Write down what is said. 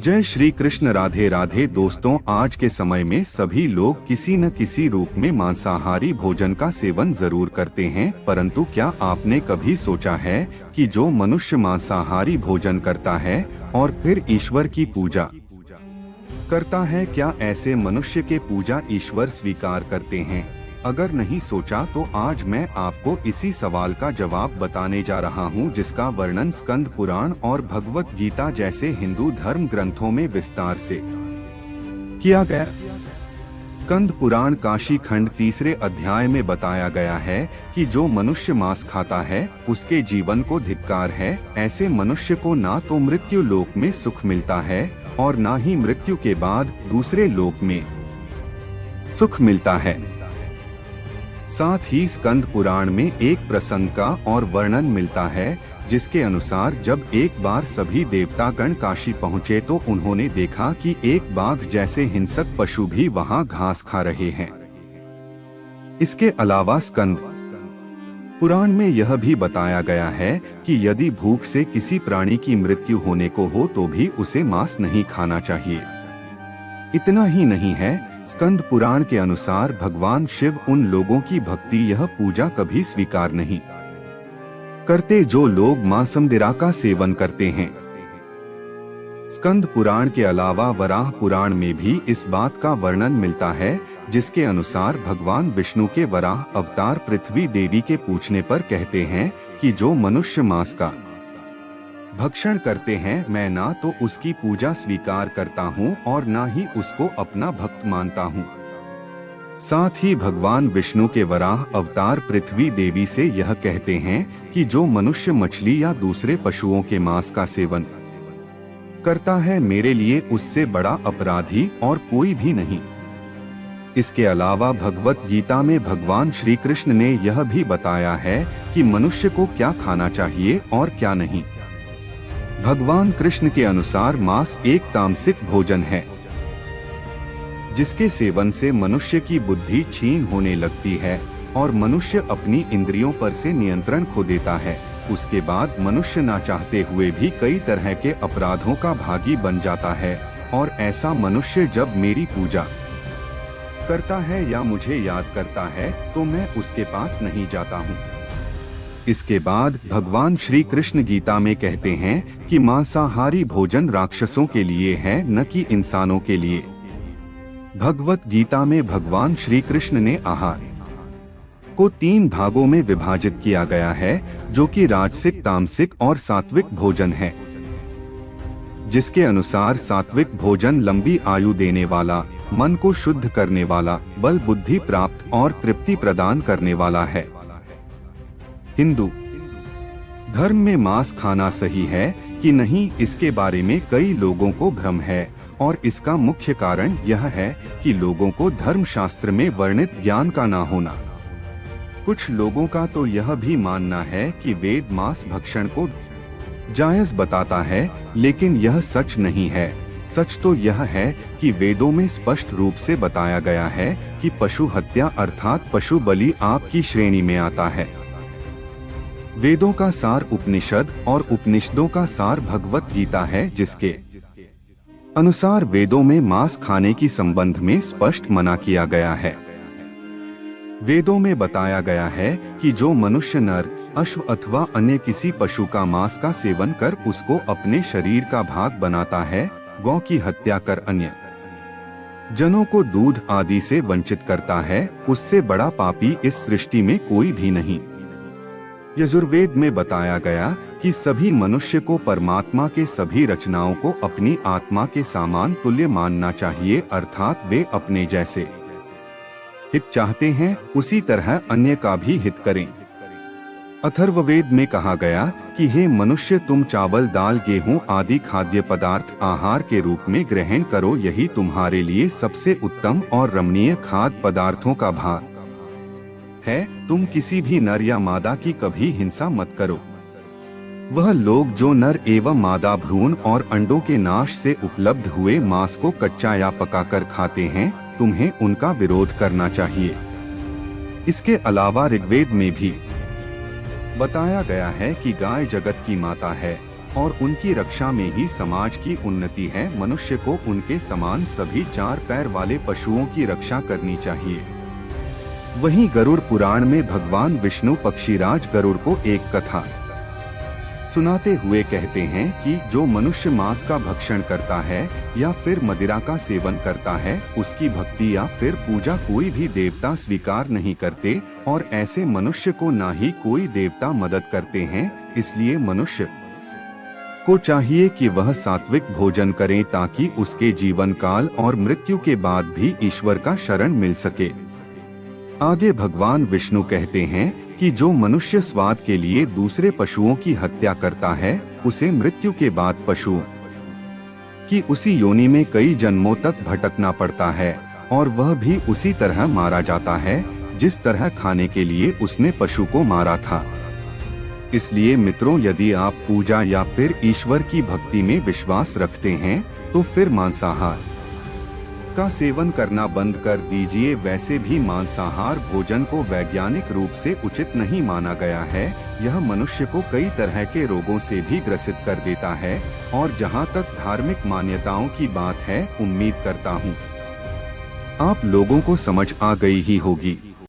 जय श्री कृष्ण। राधे राधे दोस्तों, आज के समय में सभी लोग किसी न किसी रूप में मांसाहारी भोजन का सेवन जरूर करते हैं, परंतु क्या आपने कभी सोचा है कि जो मनुष्य मांसाहारी भोजन करता है और फिर ईश्वर की पूजा करता है, क्या ऐसे मनुष्य के पूजा ईश्वर स्वीकार करते हैं? अगर नहीं सोचा तो आज मैं आपको इसी सवाल का जवाब बताने जा रहा हूं, जिसका वर्णन स्कंद पुराण और भगवत गीता जैसे हिंदू धर्म ग्रंथों में विस्तार से किया गया। स्कंद पुराण काशी खंड 3 अध्याय में बताया गया है कि जो मनुष्य मांस खाता है उसके जीवन को धिक्कार है। ऐसे मनुष्य को ना तो मृत्यु लोक में सुख मिलता है और ना ही मृत्यु के बाद दूसरे लोक में सुख मिलता है। साथ ही स्कंद पुराण में एक प्रसंग का और वर्णन मिलता है, जिसके अनुसार जब एक बार सभी देवतागण काशी पहुँचे तो उन्होंने देखा कि एक बाघ जैसे हिंसक पशु भी वहां घास खा रहे हैं। इसके अलावा स्कंद पुराण में यह भी बताया गया है कि यदि भूख से किसी प्राणी की मृत्यु होने को हो तो भी उसे मांस नहीं खाना चाहिए। इतना ही नहीं है, स्कंद पुराण के अनुसार भगवान शिव उन लोगों की भक्ति यह पूजा कभी स्वीकार नहीं करते जो लोग मांसमदिरा का सेवन करते हैं। स्कंद पुराण के अलावा वराह पुराण में भी इस बात का वर्णन मिलता है, जिसके अनुसार भगवान विष्णु के वराह अवतार पृथ्वी देवी के पूछने पर कहते हैं कि जो मनुष्य मांस का भक्षण करते हैं, मैं ना तो उसकी पूजा स्वीकार करता हूँ और ना ही उसको अपना भक्त मानता हूँ। साथ ही भगवान विष्णु के वराह अवतार पृथ्वी देवी से यह कहते हैं कि जो मनुष्य मछली या दूसरे पशुओं के मांस का सेवन करता है, मेरे लिए उससे बड़ा अपराधी और कोई भी नहीं। इसके अलावा भगवत गीता में भगवान श्री कृष्ण ने यह भी बताया है कि मनुष्य को क्या खाना चाहिए और क्या नहीं। भगवान कृष्ण के अनुसार मांस एक तामसिक भोजन है, जिसके सेवन से मनुष्य की बुद्धि क्षीण होने लगती है और मनुष्य अपनी इंद्रियों पर से नियंत्रण खो देता है। उसके बाद मनुष्य ना चाहते हुए भी कई तरह के अपराधों का भागी बन जाता है, और ऐसा मनुष्य जब मेरी पूजा करता है या मुझे याद करता है तो मैं उसके पास नहीं जाता हूँ। इसके बाद भगवान श्री कृष्ण गीता में कहते हैं कि मांसाहारी भोजन राक्षसों के लिए है, न कि इंसानों के लिए। भगवत गीता में भगवान श्री कृष्ण ने आहार को 3 भागों में विभाजित किया गया है, जो कि राजसिक, तामसिक और सात्विक भोजन है। जिसके अनुसार सात्विक भोजन लंबी आयु देने वाला, मन को शुद्ध करने वाला, बल बुद्धि प्राप्त और तृप्ति प्रदान करने वाला है। हिंदू धर्म में मांस खाना सही है कि नहीं, इसके बारे में कई लोगों को भ्रम है, और इसका मुख्य कारण यह है कि लोगों को धर्मशास्त्र में वर्णित ज्ञान का ना होना। कुछ लोगों का तो यह भी मानना है कि वेद मांस भक्षण को जायज बताता है, लेकिन यह सच नहीं है। सच तो यह है कि वेदों में स्पष्ट रूप से बताया गया है कि पशु हत्या अर्थात पशु बलि आपकी श्रेणी में आता है। वेदों का सार उपनिषद और उपनिषदों का सार भगवत गीता है, जिसके अनुसार वेदों में मांस खाने की संबंध में स्पष्ट मना किया गया है। वेदों में बताया गया है कि जो मनुष्य नर, अश्व अथवा अन्य किसी पशु का मांस का सेवन कर उसको अपने शरीर का भाग बनाता है, गौ की हत्या कर अन्य जनों को दूध आदि से वंचित करता है, उससे बड़ा पापी इस सृष्टि में कोई भी नहीं। यजुर्वेद में बताया गया कि सभी मनुष्य को परमात्मा के सभी रचनाओं को अपनी आत्मा के समान तुल्य मानना चाहिए, अर्थात वे अपने जैसे हित चाहते हैं उसी तरह अन्य का भी हित करें। अथर्ववेद में कहा गया कि हे मनुष्य, तुम चावल, दाल, गेहूं आदि खाद्य पदार्थ आहार के रूप में ग्रहण करो, यही तुम्हारे लिए सबसे उत्तम और रमणीय खाद्य पदार्थों का भाग है। तुम किसी भी नर या मादा की कभी हिंसा मत करो। वह लोग जो नर एवं मादा भ्रूण और अंडों के नाश से उपलब्ध हुए मांस को कच्चा या पकाकर खाते हैं, तुम्हें उनका विरोध करना चाहिए। इसके अलावा ऋग्वेद में भी बताया गया है कि गाय जगत की माता है, और उनकी रक्षा में ही समाज की उन्नति है। मनुष्य को उनके समान सभी 4 पैर वाले पशुओं की रक्षा करनी चाहिए। वहीं गरुड़ पुराण में भगवान विष्णु पक्षीराज गरुड़ को एक कथा सुनाते हुए कहते हैं कि जो मनुष्य मांस का भक्षण करता है या फिर मदिरा का सेवन करता है, उसकी भक्ति या फिर पूजा कोई भी देवता स्वीकार नहीं करते और ऐसे मनुष्य को ना ही कोई देवता मदद करते हैं। इसलिए मनुष्य को चाहिए कि वह सात्विक भोजन करे ताकि उसके जीवन काल और मृत्यु के बाद भी ईश्वर का शरण मिल सके। आगे भगवान विष्णु कहते हैं कि जो मनुष्य स्वाद के लिए दूसरे पशुओं की हत्या करता है, उसे मृत्यु के बाद पशुओं की उसी योनि में कई जन्मों तक भटकना पड़ता है और वह भी उसी तरह मारा जाता है जिस तरह खाने के लिए उसने पशु को मारा था। इसलिए मित्रों, यदि आप पूजा या फिर ईश्वर की भक्ति में विश्वास रखते हैं तो फिर मांसाहार का सेवन करना बंद कर दीजिए। वैसे भी मांसाहार भोजन को वैज्ञानिक रूप से उचित नहीं माना गया है। यह मनुष्य को कई तरह के रोगों से भी ग्रसित कर देता है और जहां तक धार्मिक मान्यताओं की बात है, उम्मीद करता हूं आप लोगों को समझ आ गई ही होगी।